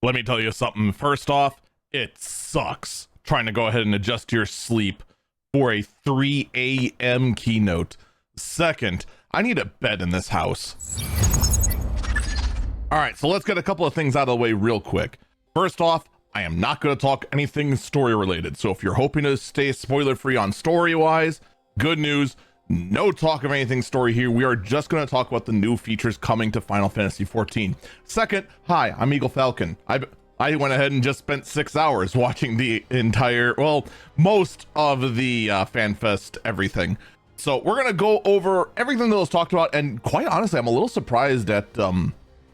Let me tell you something. First off, it sucks trying to go ahead and adjust your sleep for a 3 a.m. keynote. Second, I need a bed in this house. All right, so let's get a couple of things out of the way real quick. First off, I am not going to talk anything story related. So if you're hoping to stay spoiler free on story wise, good news. No talk of anything story here. We are just going to talk about the new features coming to Final Fantasy XIV. Second, hi, I'm Eagle Falcon. I went ahead and just spent 6 hours watching the entire, well, most of the Fanfest everything. So we're going to go over everything that was talked about, and quite honestly, I'm a little surprised at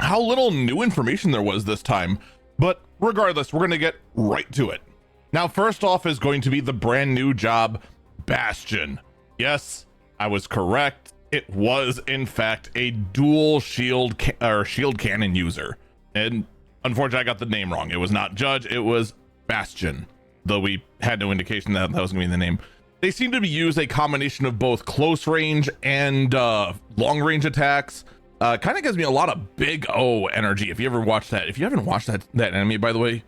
how little new information there was this time. But regardless, we're going to get right to it. Now, first off is going to be the brand new job, Bastion. Yes, I was correct. It was, in fact, a dual shield cannon user. And unfortunately, I got the name wrong. It was not Judge, it was Bastion. Though we had no indication that that was going to be the name. They seem to use a combination of both close range and long range attacks. Kind of gives me a lot of Big O energy. If you ever watched that, if you haven't watched that anime, by the way,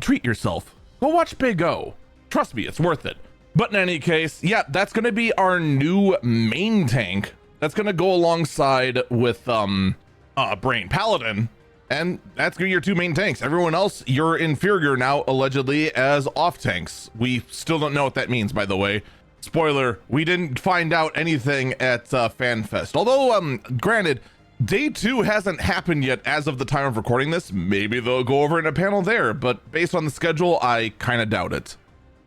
treat yourself. Go watch Big O. Trust me, it's worth it. But in any case, yeah, that's going to be our new main tank. That's going to go alongside with Brain Paladin, and that's going to be your two main tanks. Everyone else, you're inferior now, allegedly, as off tanks. We still don't know what that means, by the way. Spoiler, we didn't find out anything at Fanfest. Although, granted, day 2 hasn't happened yet as of the time of recording this. Maybe they'll go over in a panel there, but based on the schedule, I kind of doubt it.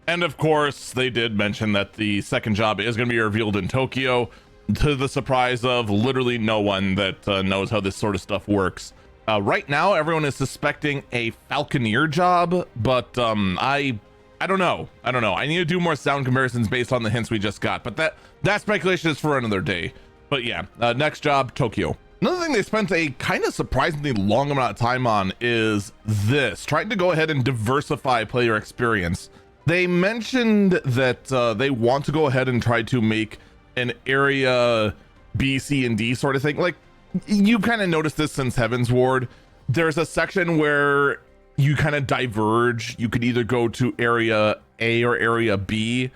And of course, they did mention that the second job is going to be revealed in Tokyo, to the surprise of literally no one that knows how this sort of stuff works. Right now, everyone is suspecting a Falconeer job, but I don't know. I need to do more sound comparisons based on the hints we just got, but that speculation is for another day. But yeah, next job, Tokyo. Another thing they spent a kind of surprisingly long amount of time on is this, trying to go ahead and diversify player experience. They mentioned that they want to go ahead and try to make an area B, C, and D sort of thing. Like, you kind of noticed this since Heaven's Ward. There's a section where you kind of diverge. You could either go to area A or area B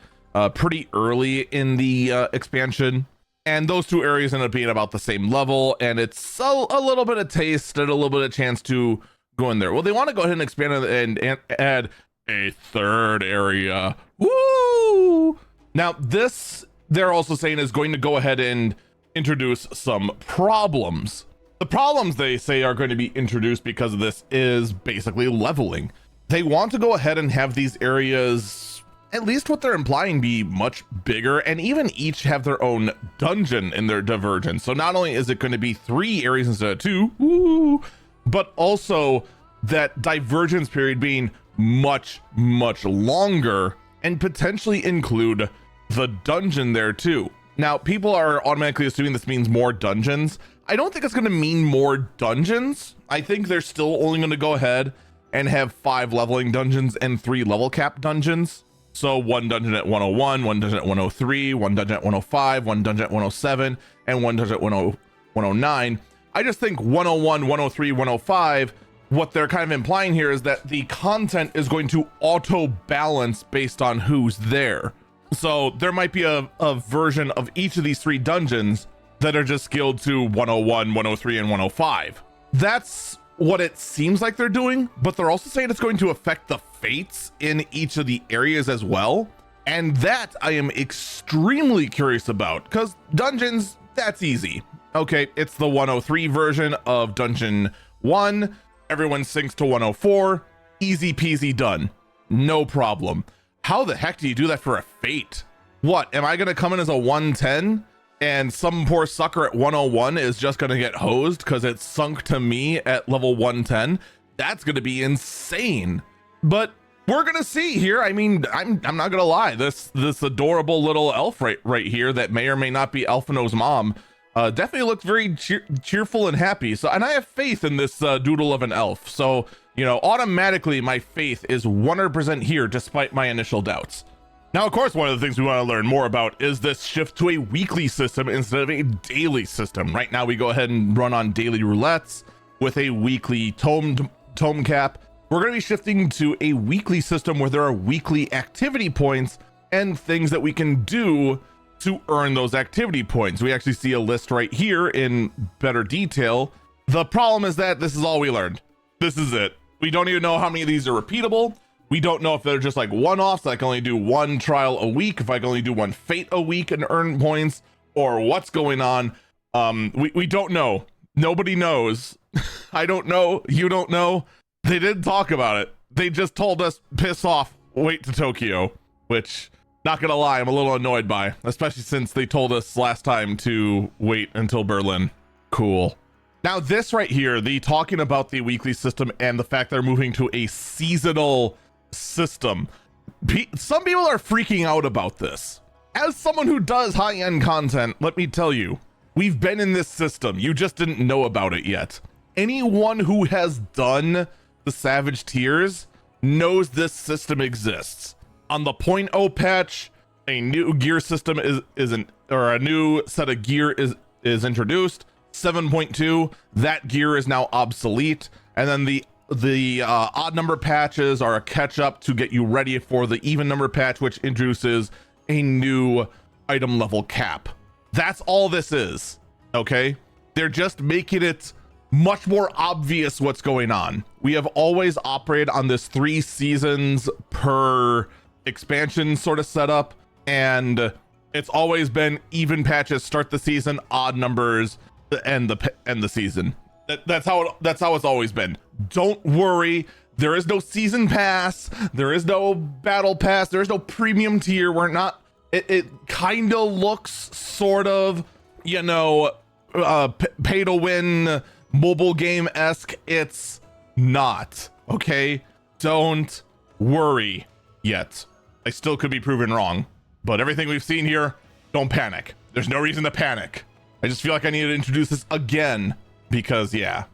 pretty early in the expansion. And those two areas end up being about the same level. And it's a little bit of taste and a little bit of chance to go in there. Well, they want to go ahead and expand it and add a third area. Woo! Now this, they're also saying, is going to go ahead and introduce some problems. The problems they say are going to be introduced because of this is basically leveling. They want to go ahead and have these areas, at least what they're implying, be much bigger, and even each have their own dungeon in their divergence. So not only is it going to be 3 areas instead of 2, woo, but also that divergence period being much longer, and potentially include the dungeon there too. Now, people are automatically assuming this means more dungeons. I don't think it's going to mean more dungeons. I think they're still only going to go ahead and have 5 leveling dungeons and 3 level cap dungeons. So 1 dungeon at 101, 1 dungeon at 103, 1 dungeon at 105, 1 dungeon at 107, and 1 dungeon at 109. I just think 101, 103, 105, what they're kind of implying here is that the content is going to auto balance based on who's there. So there might be a version of each of these 3 dungeons that are just scaled to 101, 103, and 105. That's what it seems like they're doing, but they're also saying it's going to affect the fates in each of the areas as well. And that I am extremely curious about, because dungeons, that's easy. Okay, it's the 103 version of Dungeon 1. Everyone syncs to 104, easy peasy done, no problem. How the heck do you do that for a fate? What, am I gonna come in as a 110 and some poor sucker at 101 is just gonna get hosed because it's sunk to me at level 110? That's gonna be insane. But we're gonna see here. I mean, I'm not gonna lie, this adorable little elf right here that may or may not be Alphino's mom definitely looks very cheerful and happy. So, and I have faith in this doodle of an elf. So, you know, automatically my faith is 100% here despite my initial doubts. Now, of course, one of the things we want to learn more about is this shift to a weekly system instead of a daily system. Right now, we go ahead and run on daily roulettes with a weekly tomed tome cap. We're going to be shifting to a weekly system where there are weekly activity points and things that we can do to earn those activity points. We actually see a list right here in better detail. The problem is that this is all we learned. This is it. We don't even know how many of these are repeatable. We don't know if they're just like one-offs. I can only do one trial a week, if I can only do one fate a week and earn points, or what's going on. We don't know. Nobody knows. I don't know. You don't know. They didn't talk about it. They just told us, piss off, wait to Tokyo, which, not gonna lie, I'm a little annoyed by, especially since they told us last time to wait until Berlin. Cool. Now this right here, the talking about the weekly system and the fact they're moving to a seasonal system. Some people are freaking out about this. As someone who does high-end content, let me tell you, we've been in this system. You just didn't know about it yet. Anyone who has done the Savage Tiers knows this system exists. On the 0.0 patch, a new gear system a new set of gear is introduced. 7.2, that gear is now obsolete, and then the odd number patches are a catch up to get you ready for the even number patch, which introduces a new item level cap. That's all this is. Okay, they're just making it much more obvious what's going on. We have always operated on this 3 seasons per expansion sort of setup, and it's always been even patches start the season, odd numbers end the season. That's how it's always been. Don't worry, there is no season pass, there is no battle pass, there is no premium tier. We're not, it kind of looks sort of, you know, pay to win mobile game-esque. It's not, okay? Don't worry yet. I still could be proven wrong, but everything we've seen here, don't panic. There's no reason to panic. I just feel like I need to introduce this again because, yeah.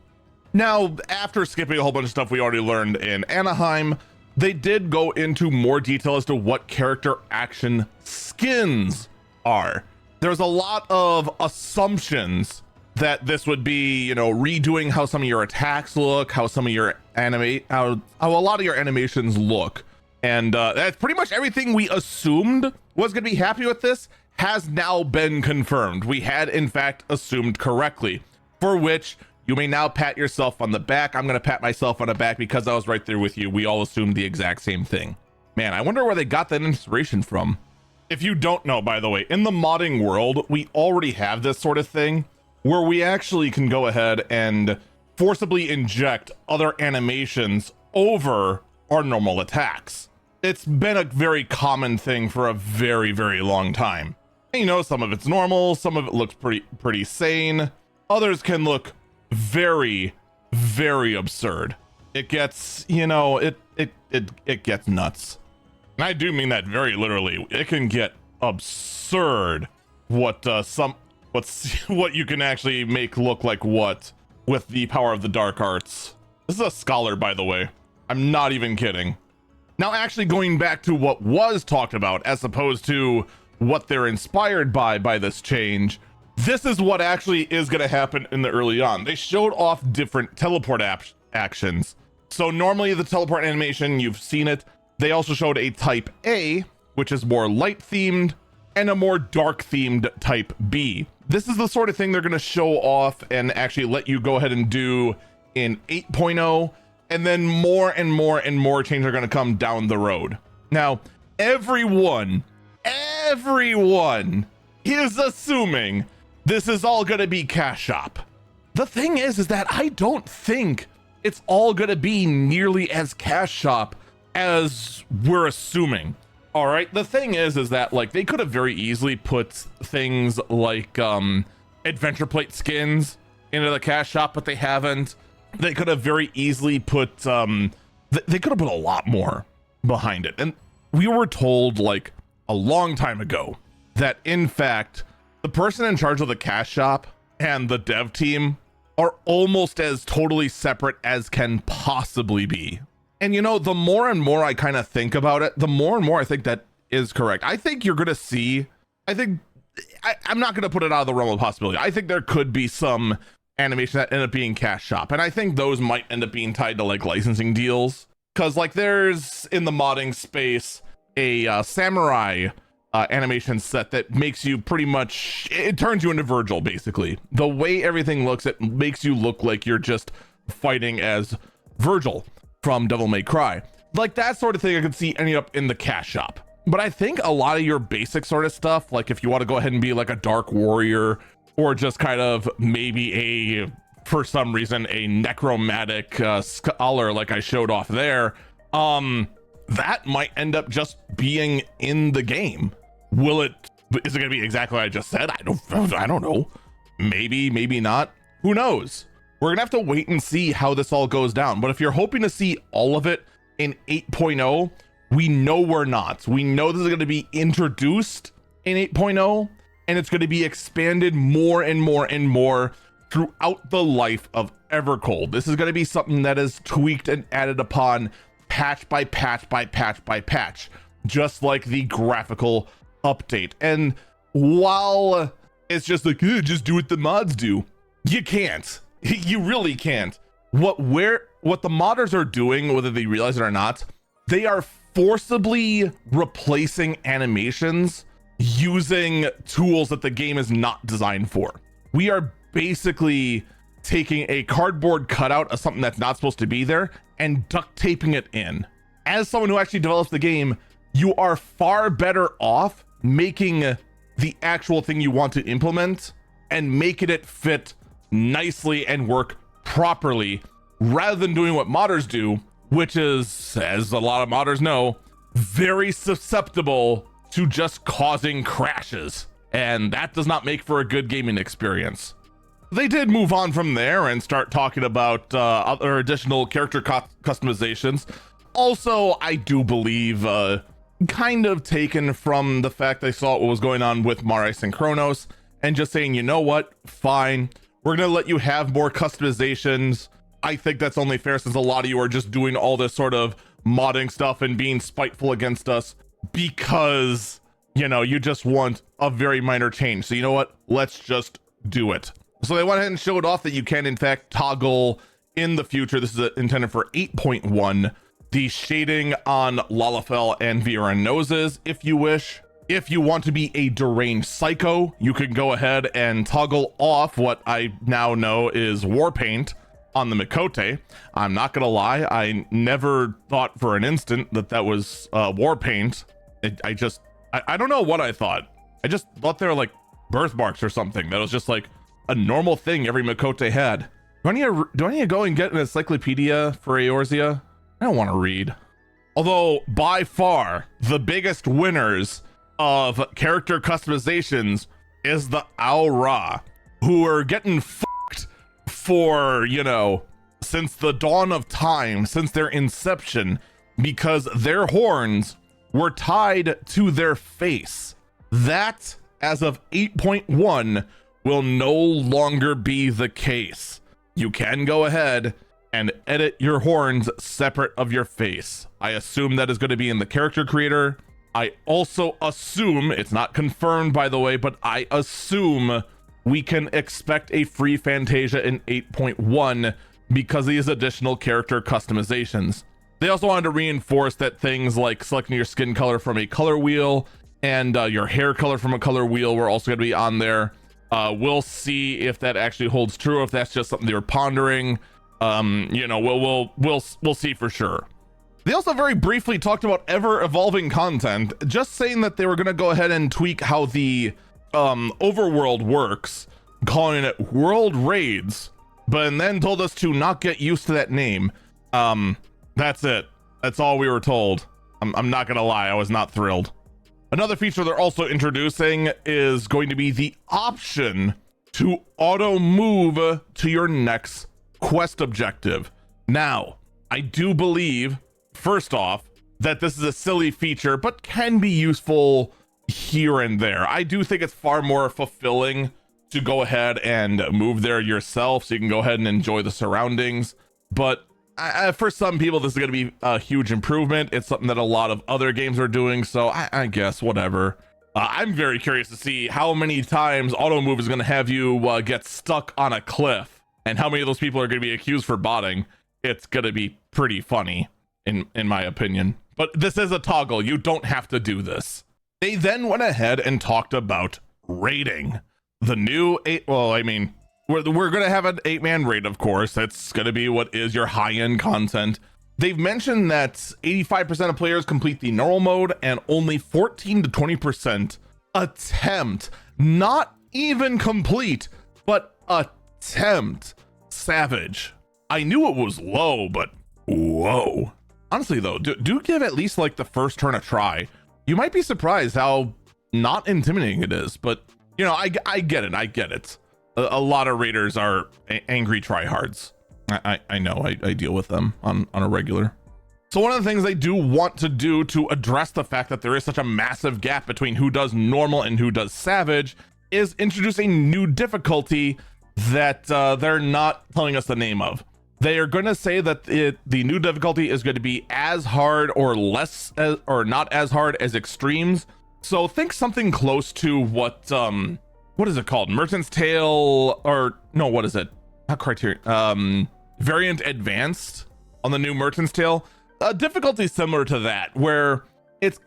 Now, after skipping a whole bunch of stuff we already learned in Anaheim, they did go into more detail as to what character action skins are. There's a lot of assumptions that this would be, you know, redoing how some of your attacks look, how some of your how a lot of your animations look. And that's pretty much everything we assumed was going to be happy with this has now been confirmed. We had, in fact, assumed correctly, for which you may now pat yourself on the back. I'm going to pat myself on the back because I was right there with you. We all assumed the exact same thing. Man, I wonder where they got that inspiration from. If you don't know, by the way, in the modding world, we already have this sort of thing where we actually can go ahead and forcibly inject other animations over our normal attacks. It's been a very common thing for a very, very long time. And, you know, some of it's normal, some of it looks pretty sane. Others can look very, very absurd. It gets, you know, it gets nuts. And I do mean that very literally. It can get absurd what you can actually make look like what with the power of the dark arts. This is a scholar, by the way. I'm not even kidding. Now, actually going back to what was talked about as opposed to what they're inspired by this change, this is what actually is going to happen in the early on. They showed off different teleport actions. So normally the teleport animation, you've seen it. They also showed a type A, which is more light themed, and a more dark themed type B. This is the sort of thing they're going to show off and actually let you go ahead and do in 8.0, and then more and more and more changes are going to come down the road. Now, everyone is assuming this is all going to be cash shop. The thing is that I don't think it's all going to be nearly as cash shop as we're assuming. All right, the thing is that like they could have very easily put things like adventure plate skins into the cash shop, but they haven't. They could have very easily put they could have put a lot more behind it. And we were told like a long time ago that in fact the person in charge of the cash shop and the dev team are almost as totally separate as can possibly be. And you know, the more and more I kind of think about it, the more and more I think that is correct. I think you're gonna see, I'm not gonna put it out of the realm of possibility. I think there could be some animation that end up being cash shop. And I think those might end up being tied to like licensing deals. Cause like there's in the modding space a samurai animation set that makes you pretty much, it turns you into Virgil basically. The way everything looks, it makes you look like you're just fighting as Virgil from Devil May Cry. Like that sort of thing I could see ending up in the cash shop. But I think a lot of your basic sort of stuff, like if you want to go ahead and be like a dark warrior or just kind of maybe for some reason a necromantic scholar like I showed off there, that might end up just being in the game. Is it gonna be exactly what I just said? I don't know. Maybe not. Who knows? We're gonna have to wait and see how this all goes down. But if you're hoping to see all of it in 8.0, we know we're not. We know this is gonna be introduced in 8.0, and it's gonna be expanded more and more and more throughout the life of Evercold. This is gonna be something that is tweaked and added upon patch by patch by patch by patch, just like the graphical update. And while it's just like, just do what the mods do, you can't. You really can't. What the modders are doing, whether they realize it or not, they are forcibly replacing animations using tools that the game is not designed for. We are basically taking a cardboard cutout of something that's not supposed to be there and duct taping it in. As someone who actually develops the game, you are far better off making the actual thing you want to implement and making it fit nicely and work properly, rather than doing what modders do, which is, as a lot of modders know, very susceptible to just causing crashes. And that does not make for a good gaming experience. They did move on from there and start talking about other additional character customizations. Also, I do believe kind of taken from the fact they saw what was going on with Maris and Kronos and just saying, you know what, fine, we're gonna let you have more customizations. I think that's only fair since a lot of you are just doing all this sort of modding stuff and being spiteful against us because, you know, you just want a very minor change. So you know what, let's just do it. So they went ahead and showed off that you can in fact toggle in the future. This is intended for 8.1. The shading on Lalafell and Viera noses, if you wish. If you want to be a deranged psycho, you can go ahead and toggle off what I now know is war paint on the Mikote. I'm not gonna lie, I never thought for an instant that that was war paint. I don't know what I thought. I just thought they were like birthmarks or something. That was just like a normal thing every Mikote had. Do I need to go and get an encyclopedia for Eorzea? I don't want to read. Although by far the biggest winners of character customizations is the Aura, who are getting fucked for, you know, since the dawn of time, since their inception, because their horns were tied to their face. That, as of 8.1, will no longer be the case. You can go ahead and edit your horns separate of your face. I assume that is going to be in the character creator. I also assume, it's not confirmed by the way, but I assume we can expect a free Fantasia in 8.1 because of these additional character customizations. They also wanted to reinforce that things like selecting your skin color from a color wheel and your hair color from a color wheel were also going to be on there. We'll see if that actually holds true, or if that's just something they were pondering. You know, we'll see for sure. They also very briefly talked about ever evolving content, just saying that they were going to go ahead and tweak how the overworld works, calling it world raids, but then told us to not get used to that name. That's it. That's all we were told. I'm not gonna lie, I was not thrilled. Another feature they're also introducing is going to be the option to auto move to your next quest objective. Now, I do believe, first off, that this is a silly feature, but can be useful here and there. I do think it's far more fulfilling to go ahead and move there yourself so you can go ahead and enjoy the surroundings. But for some people, this is going to be a huge improvement. It's something that a lot of other games are doing, so I guess whatever. I'm very curious to see how many times auto move is going to have you get stuck on a cliff and how many of those people are going to be accused for botting, it's going to be pretty funny in my opinion. But this is a toggle. You don't have to do this. They then went ahead and talked about raiding. The new we're going to have an 8-man raid, of course. That's going to be what is your high-end content. They've mentioned that 85% of players complete the normal mode and only 14 to 20% attempt, not even complete, but attempt Savage. I knew it was low, but whoa. Honestly though, do give at least like the first turn a try. You might be surprised how not intimidating it is, but you know, I get it. I get it. A lot of raiders are angry tryhards. I know, I deal with them on a regular. So one of the things they do want to do to address the fact that there is such a massive gap between who does normal and who does savage is introduce a new difficulty that they're not telling us the name of. They are going to say that the new difficulty is going to be as hard or or not as hard as extremes. So think something close to what is it called? Merchant's Tale, or no, what is it? Not Criterion. Variant Advanced on the new Merchant's Tale. Difficulty similar to that, where it's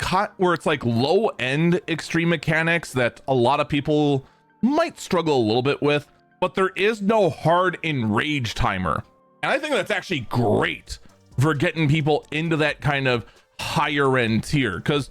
like low end extreme mechanics that a lot of people might struggle a little bit with, but there is no hard enrage timer. And I think that's actually great for getting people into that kind of higher end tier, because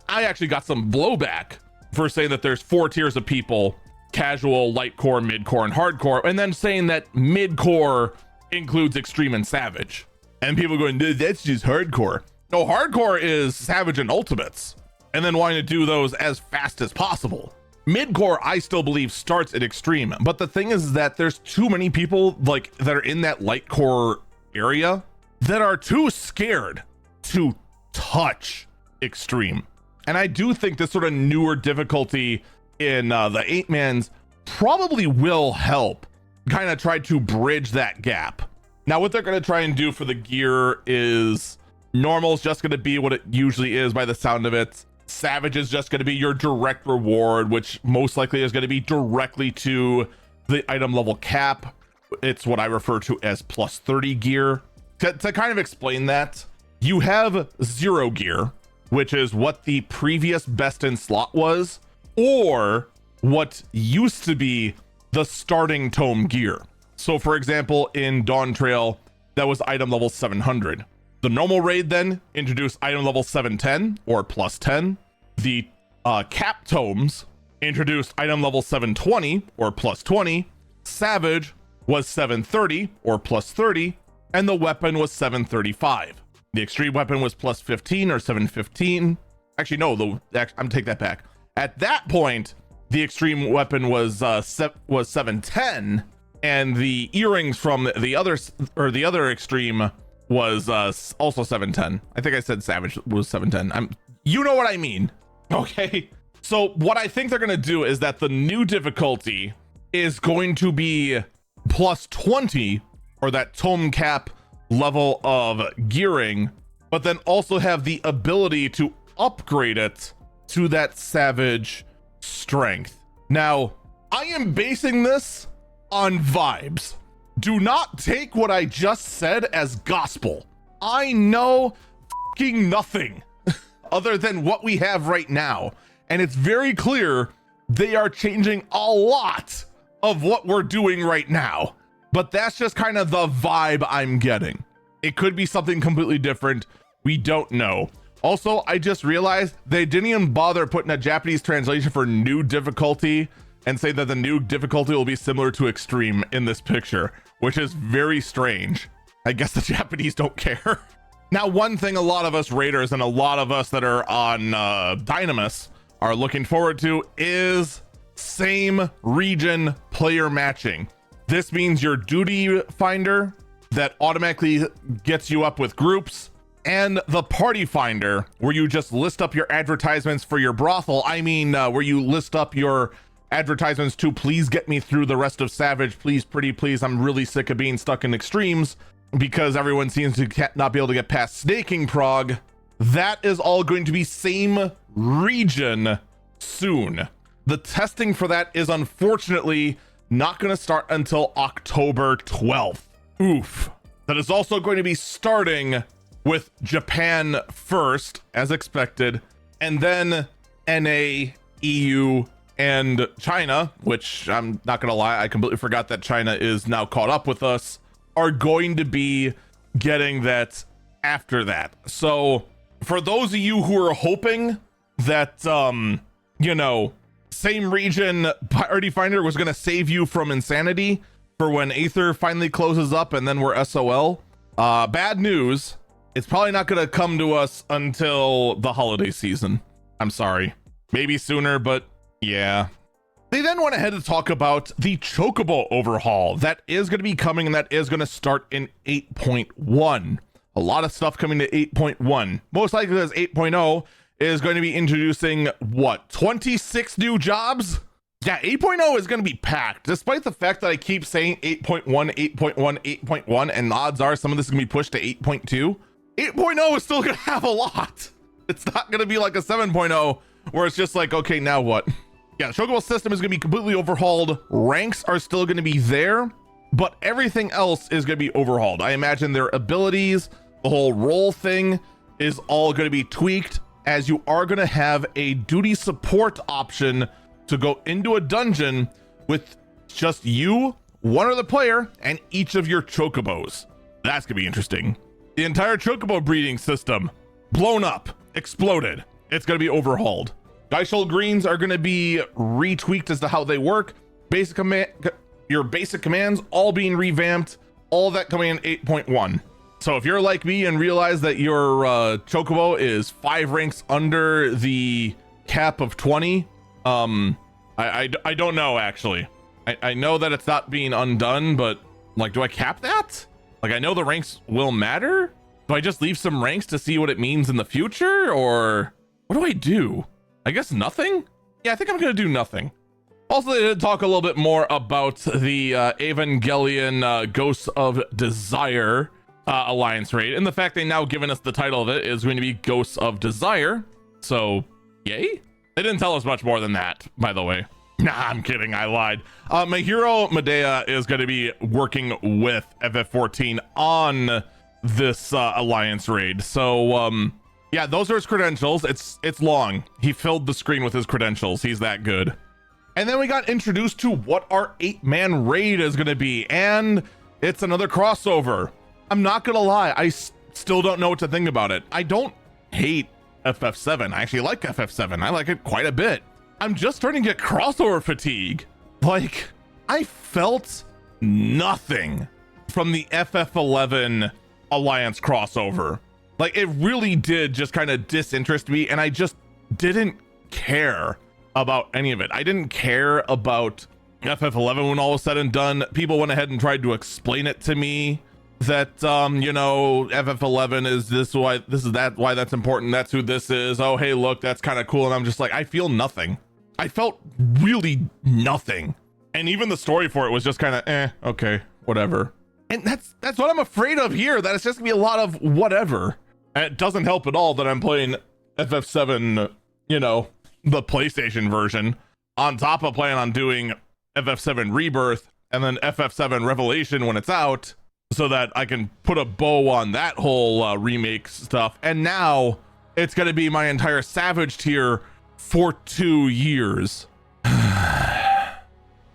I actually got some blowback for saying that there's 4 tiers of people: casual, light core, mid core, and hardcore, and then saying that mid core includes extreme and savage. And people going, that's just hardcore. No, hardcore is savage and ultimates, and then wanting to do those as fast as possible. Mid-core, I still believe, starts at extreme, but the thing is that there's too many people like that are in that light core area that are too scared to touch extreme. And I do think this sort of newer difficulty in the 8-mans probably will help kind of try to bridge that gap. Now, what they're going to try and do for the gear is normal is just going to be what it usually is by the sound of it. Savage is just going to be your direct reward, which most likely is going to be directly to the item level cap. It's what I refer to as plus 30 gear. To kind of explain that, you have 0 gear, which is what the previous best in slot was, or what used to be the starting tome gear. So for example, in Dawn Trail, that was item level 700. The normal raid then introduced item level 710 or plus 10. The cap tomes introduced item level 720 or plus 20. Savage was 730 or plus 30. And the weapon was 735. The extreme weapon was plus 15 or 715. Actually, no, I'm take that back. At that point, the extreme weapon was 710, and the earrings from the other extreme was also 710. I think I said savage was 710. You know what I mean. Okay. So what I think they're going to do is that the new difficulty is going to be plus 20, or that tome cap level of gearing, but then also have the ability to upgrade it to that savage strength. Now, I am basing this on vibes. Do not take what I just said as gospel. I know fucking nothing other than what we have right now. And it's very clear they are changing a lot of what we're doing right now. But that's just kind of the vibe I'm getting. It could be something completely different. We don't know. Also, I just realized they didn't even bother putting a Japanese translation for new difficulty and say that the new difficulty will be similar to extreme in this picture, which is very strange. I guess the Japanese don't care. Now, one thing a lot of us raiders and a lot of us that are on Dynamis are looking forward to is same region player matching. This means your duty finder that automatically gets you up with groups, and the party finder where you just list up your advertisements for your brothel. I mean, where you list up your advertisements to please get me through the rest of Savage, please, pretty please, I'm really sick of being stuck in extremes because everyone seems to not be able to get past snaking prog. That is all going to be same region soon. The testing for that is unfortunately not going to start until October 12th. Oof. That is also going to be starting with Japan first, as expected, and then NA, EU, and China, which I'm not going to lie, I completely forgot that China is now caught up with us, are going to be getting that after that. So for those of you who are hoping that, you know, same region Priority Finder was going to save you from insanity for when Aether finally closes up and then we're SOL, bad news. It's probably not going to come to us until the holiday season. I'm sorry. Maybe sooner, but yeah. They then went ahead to talk about the Chocobo overhaul that is going to be coming, and that is going to start in 8.1. A lot of stuff coming to 8.1. Most likely because 8.0 is going to be introducing, what, 26 new jobs? Yeah, 8.0 is going to be packed, despite the fact that I keep saying 8.1, 8.1, 8.1, and odds are some of this is going to be pushed to 8.2. 8.0 is still going to have a lot. It's not going to be like a 7.0 where it's just like, okay, now what? Yeah, the Chocobo system is going to be completely overhauled. Ranks are still going to be there, but everything else is going to be overhauled. I imagine their abilities, the whole role thing is all going to be tweaked, as you are going to have a duty support option to go into a dungeon with just you, one other player, and each of your Chocobos. That's going to be interesting. The entire Chocobo breeding system, blown up, exploded. It's going to be overhauled. Geishol greens are going to be retweaked as to how they work. Your basic commands all being revamped. All that coming in 8.1. So if you're like me and realize that your Chocobo is 5 ranks under the cap of 20, I don't know, actually. I know that it's not being undone, but like, do I cap that? Like, I know the ranks will matter. Do I just leave some ranks to see what it means in the future, or what do I do? I guess nothing? Yeah, I think I'm gonna do nothing. Also, they did talk a little bit more about the Evangelion Ghosts of Desire alliance raid, and the fact they now given us the title of it is going to be Ghosts of Desire. So, yay? They didn't tell us much more than that, by the way. Nah, I'm kidding, I lied. Mahiro Medea is going to be working with FF14 on this alliance raid. So, yeah, those are his credentials. It's long. He filled the screen with his credentials. He's that good. And then we got introduced to what our 8-man raid is going to be, and it's another crossover. I'm not going to lie, I still don't know what to think about it. I don't hate FF7. I actually like FF7. I like it quite a bit. I'm just starting to get crossover fatigue. Like, I felt nothing from the FF11 Alliance crossover. Like, it really did just kind of disinterest me, and I just didn't care about any of it. I didn't care about FF11 when all was said and done. People went ahead and tried to explain it to me that, you know, FF11 is this, why this is that, why that's important, that's who this is. Oh, hey, look, that's kind of cool. And I'm just like, I feel nothing. I felt really nothing. And even the story for it was just kind of, okay, whatever. And that's what I'm afraid of here, that it's just gonna be a lot of whatever. And it doesn't help at all that I'm playing FF7, you know, the PlayStation version, on top of planning on doing FF7 Rebirth and then FF7 Revelation when it's out, so that I can put a bow on that whole remake stuff. And now it's going to be my entire Savage tier for 2 years.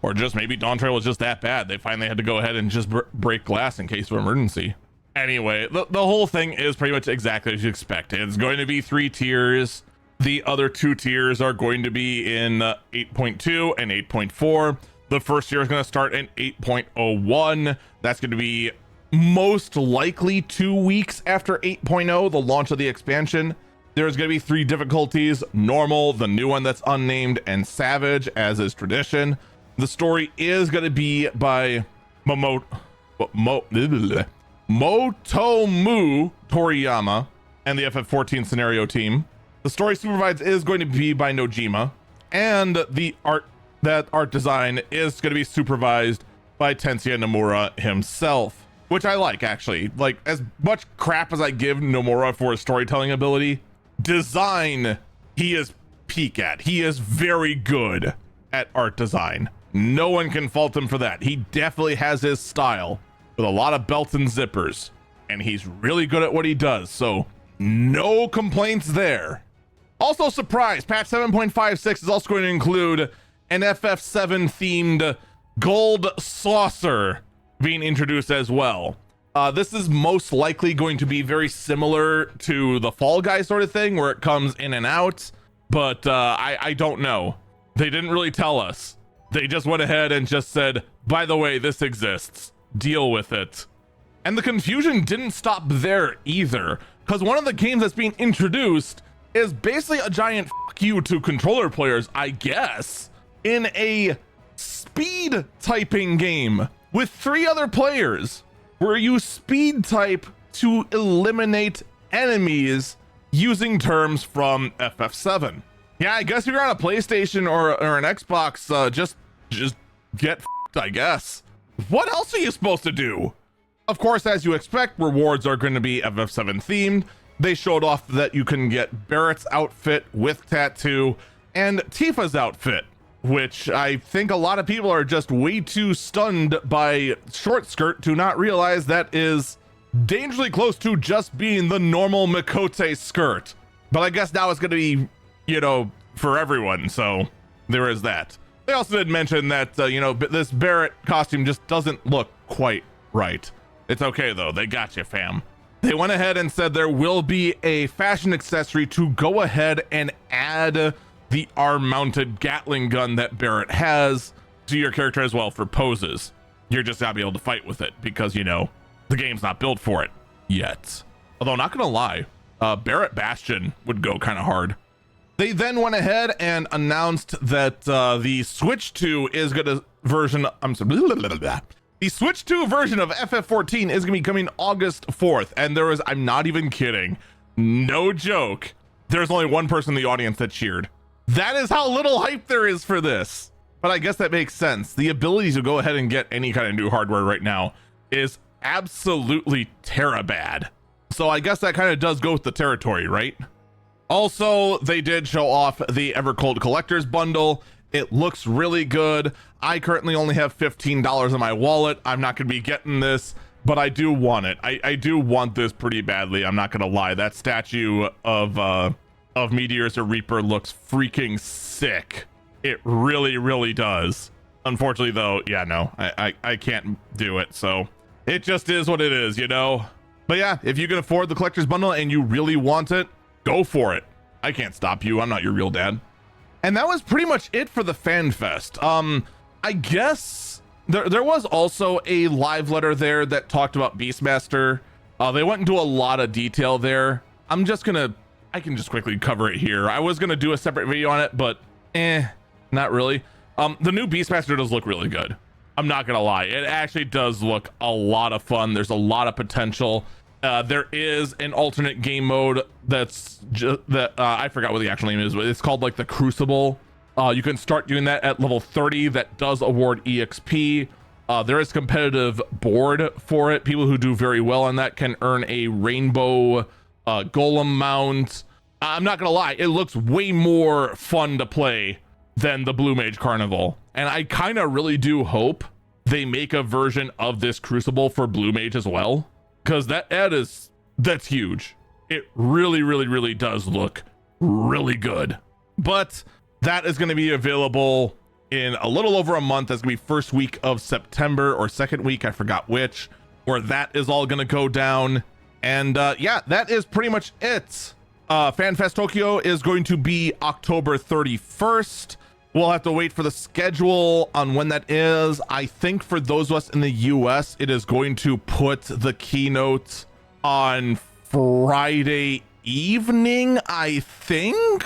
Or just maybe Dawn Trail was just that bad. They finally had to go ahead and just break glass in case of emergency. Anyway, the whole thing is pretty much exactly as you expect. It's going to be 3 tiers. The other 2 tiers are going to be in 8.2 and 8.4. The first tier is going to start in 8.01. That's going to be most likely 2 weeks after 8.0, the launch of the expansion. There's going to be 3 difficulties: normal, the new one that's unnamed, and savage, as is tradition. The story is going to be by Motomu Toriyama and the FF14 scenario team. The story supervised is going to be by Nojima, and the art design is going to be supervised by Tetsuya Nomura himself, which I like, actually. Like, as much crap as I give Nomura for his storytelling ability, design he is peak at. He is very good at art design. No one can fault him for that. He definitely has his style with a lot of belts and zippers, and he's really good at what he does. So no complaints there. Also, surprise, patch 7.56 is also going to include an FF7 themed gold saucer being introduced as well. This is most likely going to be very similar to the Fall Guy sort of thing, where it comes in and out, but I don't know. They didn't really tell us. They just went ahead and just said, by the way, this exists. Deal with it. And the confusion didn't stop there either, because one of the games that's being introduced is basically a giant fuck you to controller players, I guess, in a speed typing game with 3 other players, where you speed type to eliminate enemies using terms from FF7. Yeah, I guess if you're on a PlayStation or an Xbox, just get f***ed, I guess. What else are you supposed to do? Of course, as you expect, rewards are going to be FF7 themed. They showed off that you can get Barrett's outfit with tattoo and Tifa's outfit, which I think a lot of people are just way too stunned by short skirt to not realize that is dangerously close to just being the normal Mikote skirt. But I guess now it's going to be, you know, for everyone. So there is that. They also did mention that, you know, this Barrett costume just doesn't look quite right. It's okay, though. They got you, fam. They went ahead and said there will be a fashion accessory to go ahead and add the arm-mounted Gatling gun that Barrett has to your character as well for poses. You're just not be able to fight with it because, you know, the game's not built for it yet. Although, not gonna lie, Barrett Bastion would go kind of hard. They then went ahead and announced that the Switch 2 is gonna version. The Switch 2 version of FF14 is gonna be coming August 4th, and there was, I'm not even kidding, no joke, there's only one person in the audience that cheered. That is how little hype there is for this. But I guess that makes sense. The ability to go ahead and get any kind of new hardware right now is absolutely terabad. So I guess that kind of does go with the territory, right? Also, they did show off the Evercold Collector's Bundle. It looks really good. I currently only have $15 in my wallet. I'm not going to be getting this, but I do want it. I do want this pretty badly. I'm not going to lie. That statue of Meteors or Reaper looks freaking sick. It really, really does. Unfortunately, though, yeah, no, I can't do it. So it just is what it is, you know? But yeah, if you can afford the Collector's Bundle and you really want it, go for it. I can't stop you. I'm not your real dad. And that was pretty much it for the Fanfest. I guess there was also a live letter there that talked about Beastmaster. They went into a lot of detail there. I can just quickly cover it here. I was gonna do a separate video on it, but not really. The new Beastmaster does look really good. I'm not gonna lie. It actually does look a lot of fun. There's a lot of potential. There is an alternate game mode that's I forgot what the actual name is, but it's called like the Crucible. You can start doing that at level 30. That does award EXP. There is competitive board for it. People who do very well on that can earn a rainbow golem mount. I'm not gonna lie, it looks way more fun to play than the Blue Mage Carnival, and I kind of really do hope they make a version of this Crucible for Blue Mage as well, because that's huge. It really, really, really does look really good. But that is going to be available in a little over a month. That's going to be first week of September or second week, I forgot which, where that is all going to go down. And yeah, that is pretty much it. Fanfest Tokyo is going to be October 31st. We'll have to wait for the schedule on when that is. I think for those of us in the US, it is going to put the keynote on Friday evening, I think?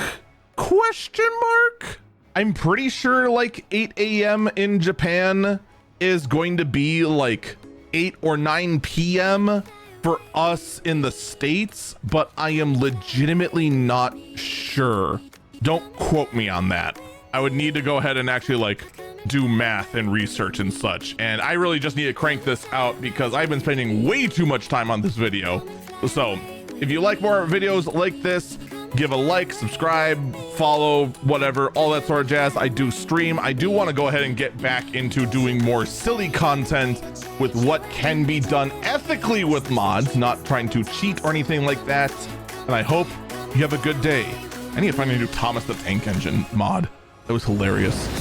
Question mark? I'm pretty sure like 8 a.m. in Japan is going to be like 8 or 9 p.m. for us in the States, but I am legitimately not sure. Don't quote me on that. I would need to go ahead and actually like do math and research and such. And I really just need to crank this out because I've been spending way too much time on this video. So if you like more videos like this, give a like, subscribe, follow, whatever, all that sort of jazz. I do stream. I do want to go ahead and get back into doing more silly content with what can be done ethically with mods, not trying to cheat or anything like that. And I hope you have a good day. I need to find a new Thomas the Tank Engine mod. That was hilarious.